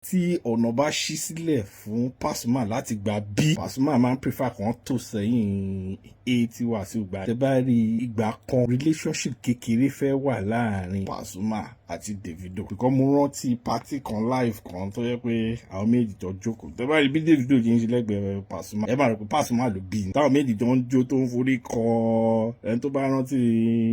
tí ọ̀nà bá ṣí sílẹ̀ fún Pasuma láti gba B, Pasuma máa ń prefer kan tó sẹ́yìn A tí Wasiu gba. Tẹ́ bá rí ìgbà kan relationship kékeré fẹ́ wà láàrin Pasuma àti Davido. Because mo rántí party kan live kan tó yẹ pé àwọn méjì jọ jókòó. Tẹ́ bá rí bí Davido yìí ń ṣe lẹ́gbẹ̀ẹ́ Pasuma, ẹ máa rò pé Pasuma ló bí i. Táwọn méjì jọ ń jó tó ń forí kọ. Ẹni tó bá rántí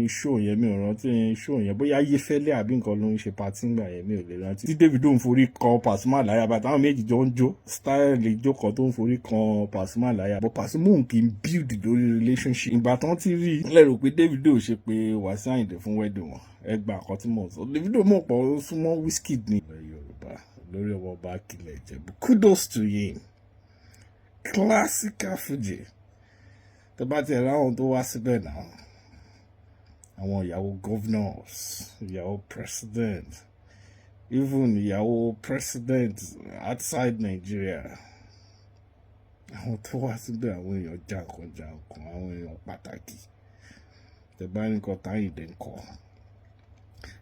show yẹn, mi ò rántí show yẹn, bóyá Ayéfẹ́lẹ́ àbí nǹkan ló ń ṣe party ńgbà yẹn, mi ò lè rántí. Tí Davido ń forí kọ Pasuma láyà, bá táwọn méjì jọ ń jó style ijó kan tó ń forí kan Pasuma láyà, but Pasuma òun kì í build lórí relationship. Ìgbà tán ti rí lẹ́rù pé Davido ṣe pé Wasiu Ayinde fún wedding wọn, ẹ gba àkọ́ tí mo sọ. Davido mọ̀ pọ̀ ó súnmọ́ Wizkid ní ilẹ̀ Yorùbá lórí ọmọ ọba Akilẹ̀ Ìjẹ̀bú. Kudos to him. Classical Fuji. Tẹ́ bá ti ẹ̀rọ àwọn tó wá síbẹ̀ náà, àwọn ìyàwó governors, ìyàwó president, even ìyàwó president outside Nigeria, àwọn tó wá síbẹ̀ àwọn èèyàn jàǹkànjàǹkàn, àwọn èèyàn pàtàkì. Tẹ́ bá rí nǹkan táyìndé ń kọ́,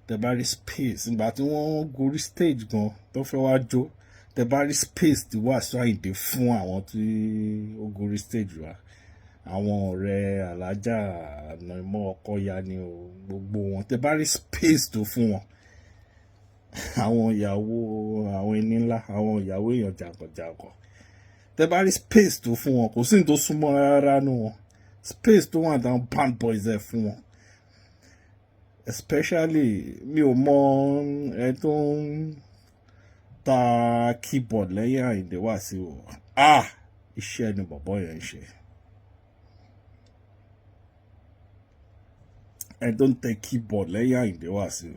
tẹ́ bá rí space nígbà tí wọ́n gorí stage gan tó fẹ́ wá jó, tẹ́ bá rí space tí Wasiu Ayinde fún àwọn tí ó gorí stage wa, àwọn ọ̀rẹ́ alájà ànàmọ́ ọkọ̀ya ni o, gbogbo wọn. Tẹ́ bá rí space tó fún wọn, àwọn ìyàwó àwọn ẹni ńlá, àwọn ìyàwó èèyàn jàǹkànjàǹkàn, tẹ́ bá rí space tó fún wọn, kò sí ní tó súnmọ́ rárá nù wọn. Space tó wà dáhùn band boys ẹ̀ fún wọn. Especially mi ò mọ ẹ tó ń ta keyboard lẹ́yìn Ayinde Wasiu. Iṣẹ́ ni bọ̀bọ́ yẹn ń ṣe. Ẹ tó ń tẹ keyboard lẹ́yìn Ayinde Wasiu,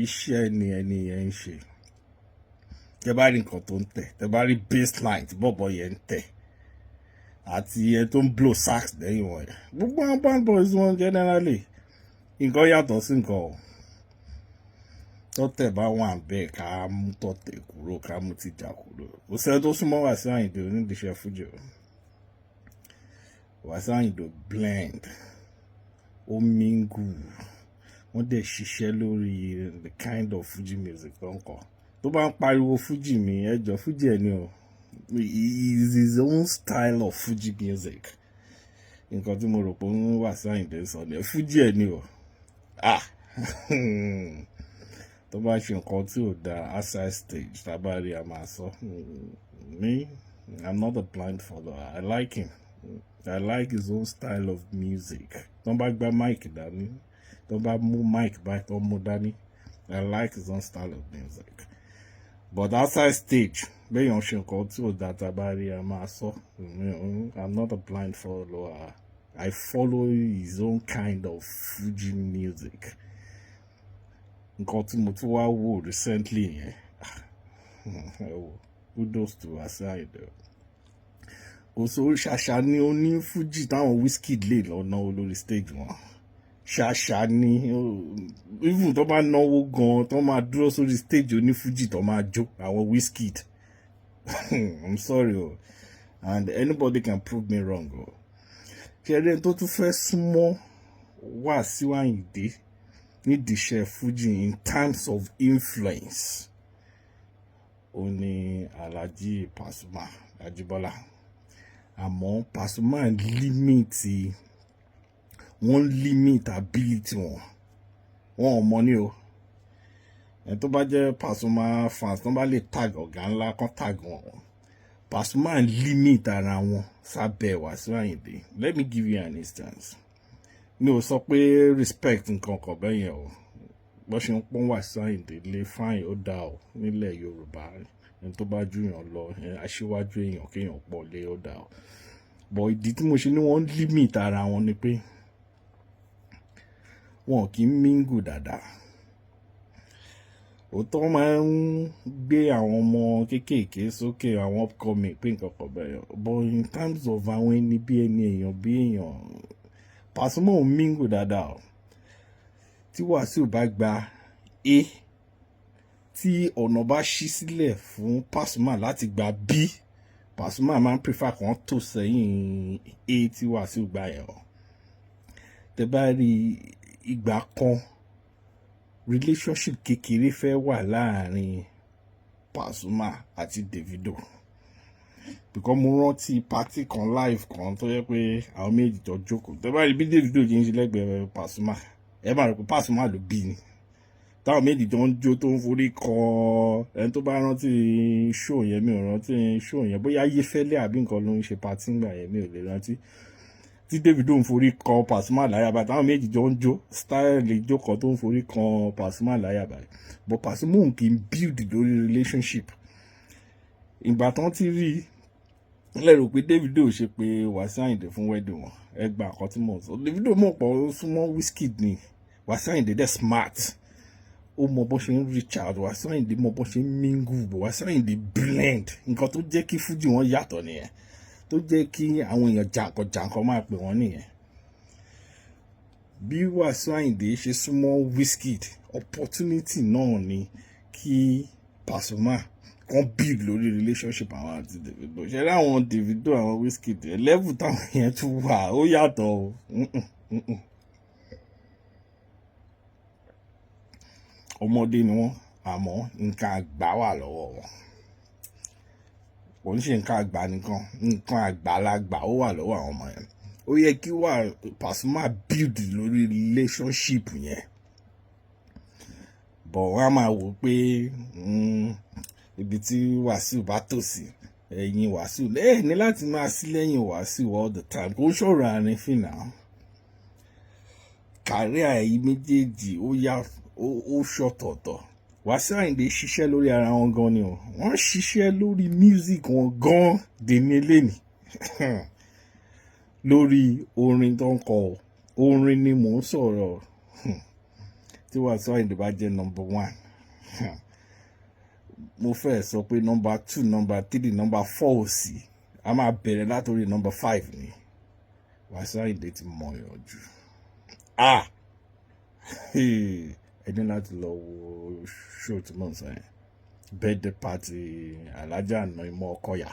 iṣẹ́ ni ẹni yẹn ń ṣe. Tẹ́ bá rí nǹkan tó ń tẹ̀, tẹ́ bá rí bassline tí bọ̀bọ́ yẹn ń tẹ̀, àti ẹ tó ń blow sax lẹ́yìn wọn yẹn, gbogbo àwọn band boys wọn generally nǹkan yàtọ̀ sí nǹkan o. Tọ́tẹ̀ bá wà bẹ́ẹ̀ ká mú tọ́tẹ̀ kúrò, ká mú tìjà kúrò. Kò sẹ́ni tó súnmọ́ Wasiu Ayinde onídìíṣẹ́ Fuji o. Wasiu Ayinde blend, ó mingle, wọ́n dẹ̀ ṣiṣẹ́ lórí the kind of Fuji music tó ń kọ. Tó bá ń pariwo Fuji mi, ẹjọ́ Fuji ẹ̀ ni o. Is his own style of Fuji music. Nǹkan tí mo rò pé ń Wasiu Ayinde sọ ni Fuji ẹ̀ ni o. Tó bá ṣe nǹkan tí ò da outside stage, tá bá rí a máa sọ. Me, I'm not a blind follower. I like him. I like his own style of music. Tó bá gba mic dání, tó bá mú mic báyìí tó mú dání, I like his own style of music. But outside stage, bẹ́yàn ṣe nǹkan tí ò da tá bá rí a máa sọ. I'm not a blind follower. I follow his own kind of Fuji music. Nǹkan tí mo tún wá wò recently yẹn, kudos to Wasiu Ayinde. Kò sóò ṣàṣà ni ó ní Fuji táwọn Wizkid lè lọ náwó lórí stage wọn. Ṣàṣà ni, even tó bá náwó gan, tó máa dúró sórí stage oní Fuji tó máa jó àwọn Wizkid. I'm sorry o, and anybody can prove me wrong o. Ṣẹ̀rẹ̀ tó tún fẹ́ súnmọ́ Wasiu Ayinde nídìíṣẹ́ Fuji in terms of influence, ó ní Alhaji Pasuma Ajibola. Àmọ́ Pasuma wọ́n limit ability wọn. Wọn ò mọ̀ ní o. Ẹni tó bá jẹ́ Pasuma fans tó bá lè tag ọ̀gá ńlá kan tag wọn. Pasuma limit ara wọn sábẹ́ Wasiu Ayinde. Let me give you an instance. Mi ò sọ pé respect nǹkan kan bẹ́ẹ̀ yẹn o. Bó ṣe ń pọ́n Wasiu Ayinde lé fine ó dá o nílẹ̀ Yorùbá. Ẹni tó bá jù yàn lọ, aṣíwájú èèyàn kéèyàn pọ̀ lé ó dá o. But ìdí tí mo ṣe ní wọ́n limit ara wọn ni pé wọn kì í mingle dáadáa. Òótọ́ máa ń gbé àwọn ọmọ kéékèèké sókè, àwọn upcoming pé nǹkan kan bẹ́ẹ̀. But in terms of àwọn ẹni bí ẹni èèyàn bí èèyàn, Pasuma ò mingle dáadáa o. Tí Wasiu bá gba A, tí ọ̀nà bá ṣí sílẹ̀ fún Pasuma láti gba B, Pasuma máa ń prefer kan tó sẹ́yìn A tí Wasiu gba yẹn o. Tẹ́ bá rí ìgbà kan relationship kékeré fẹ́ wà láàrin Pasuma àti Davido. Because mo rántí party kan live kan tó yẹ pé àwọn méjì tó jókòó. Tẹ́ bá rí bí Davido yìí ń ṣe lẹ́gbẹ̀ẹ́ Pasuma, ẹ máa rò pé Pasuma ló bí ni. Táwọn méjì tó ń jó tó ń forí kọ, ẹni tó bá rántí show yẹn, mi ò rántí show yẹn, bóyá Ayéfẹ́lẹ́ àbí nǹkan ló ń ṣe party ńgbà yẹn, mi ò lè rántí. Tí Davido ń forí kọ Pasuma láyà báyìí, táwọn méjì jọ ń jó, style ijó kan tó ń forí kọ Pasuma láyà báyìí. But Pasuma ò kì í build lórí relationship. Ìgbà tán ti rí lẹ́rù pé Davido ṣe pé Wasiu Ayinde fún wedding wọn, ẹ gba àkọ́ tí mo sọ. Davido mọ̀ pọ̀ ó súnmọ́ Wizkid ni. Wasiu Ayinde dẹ̀ smart. Ó mọ bó ṣe ń reach out. Wasiu Ayinde mọ bó ṣe ń mingle. Wasiu Ayinde blend. Nǹkan tó jẹ́ kí fújì wọn yàtọ̀ nìyẹn. Tó jẹ́ kí àwọn èèyàn jàǹkàn máa pè wọ́n nìyẹn. Bí Wasiu Ayinde ṣe súnmọ́ Wizkid, opportunity náà ni kí Pasuma kan build lórí relationship àwọn àti Davido. Ṣé rí àwọn Davido àwọn Wizkid level táwọn yẹn tún wà ó yàtọ̀ o. Ọmọdé ni wọ́n, àmọ́ nǹkan àgbà wà lọ́wọ́ wọn. Kò ń ṣe nǹkan àgbà nìkan, nǹkan àgbàlagbà ó wà lọ́wọ́ àwọn ọmọ yẹn. Ó yẹ kí Pasuma build lórí relationship yẹn. But wọ́n á máa wò pé ibi tí Wasiu bá tò sí, ẹ̀yìn Wasiu ní láti máa sí lẹ́yìn Wasiu all the time. Kò ń ṣọ̀rọ̀ àrífín náà. Career ẹ̀yìn méjèèjì ó ṣọ̀tọ̀ọ̀tọ̀. Wasiu Ayinde ṣiṣẹ́ lórí ara wọn gan ni o. Wọ́n ṣiṣẹ́ lórí music wọn gan dèní eléni. Lórí orin tó ń kọ, orin ni mò ń sọ̀rọ̀. Tí Wasiu Ayinde bá jẹ́ number 1, mo fẹ́ sọ pé number 2, number 3, number 4 ò sí. A máa bẹ̀rẹ̀ látòrí number 5 ni. Wasiu Ayinde ti mọ̀ yàn jù. Ẹ ní láti lọ wo show tí mò ń sọ yẹn. Birthday party Alájà àná ìmọ̀ Ọkọ̀yà.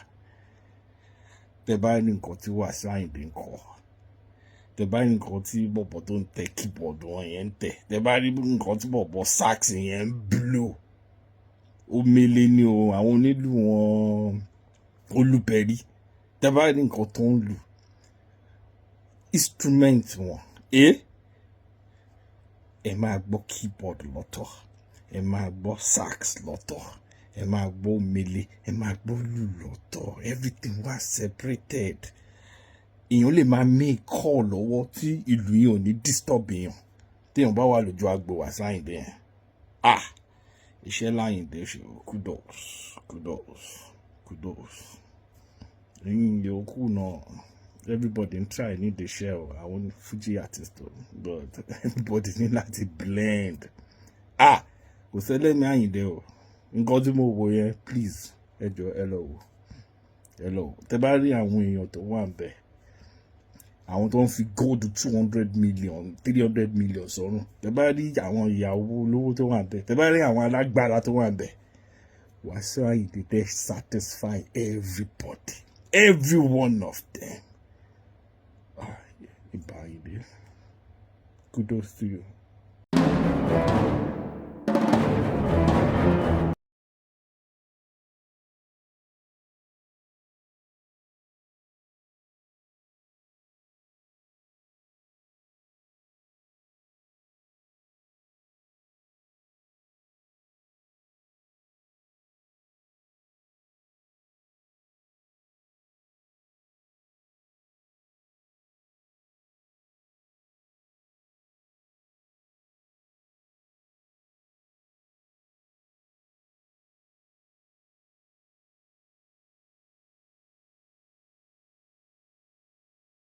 Tẹ́ bá ní nǹkan tí Wasiu Ayinde ń kọ, tẹ́ bá ní nǹkan tí bọ̀bọ̀ tó ń tẹ keyboard wọn yẹn ń tẹ̀, tẹ́ bá rí nǹkan tí bọ̀bọ̀ sax yẹn ń blow, omele ni o, àwọn onílù wọn olùbẹ̀rí, tẹ́ bá rí nǹkan tó ń lù, instrument wọn, ẹ máa gbọ́ keyboard lọ́tọ̀, ẹ máa gbọ́ sax lọ́tọ̀, ẹ máa gbọ́ omele, ẹ máa gbọ́ lù lọ́tọ̀, everything was separated. Èèyàn lè máa make call lọ́wọ́ tí ìlú yìí ò ní disturb èèyàn téèyàn bá wà lójú agbo Wasiu Ayinde yẹn. Iṣẹ́ láyìndé ṣe kudos. Ẹ̀yin yòókù náà, everybody ń try ní the shell, àwọn Fuji artist, but everybody ní láti blend. Kò sẹ́lẹ̀mí Ayinde o. Nǹkan tí mo wò yẹn, please, ẹ jọ̀ọ́ ẹ lọ wò. Tẹ́ bá rí àwọn èèyàn tó wà ń bẹ̀, àwọn tó ń fi gold 200 million 300 million sọ́run, tẹ́ bá rí àwọn ìyàwó olówó tó wà ń bẹ̀, tẹ́ bá rí àwọn alágbára tó wà ń bẹ̀, Wasiu Ayinde dey satisfy everybody, every one of them. Iba Ayinde, kudos to you.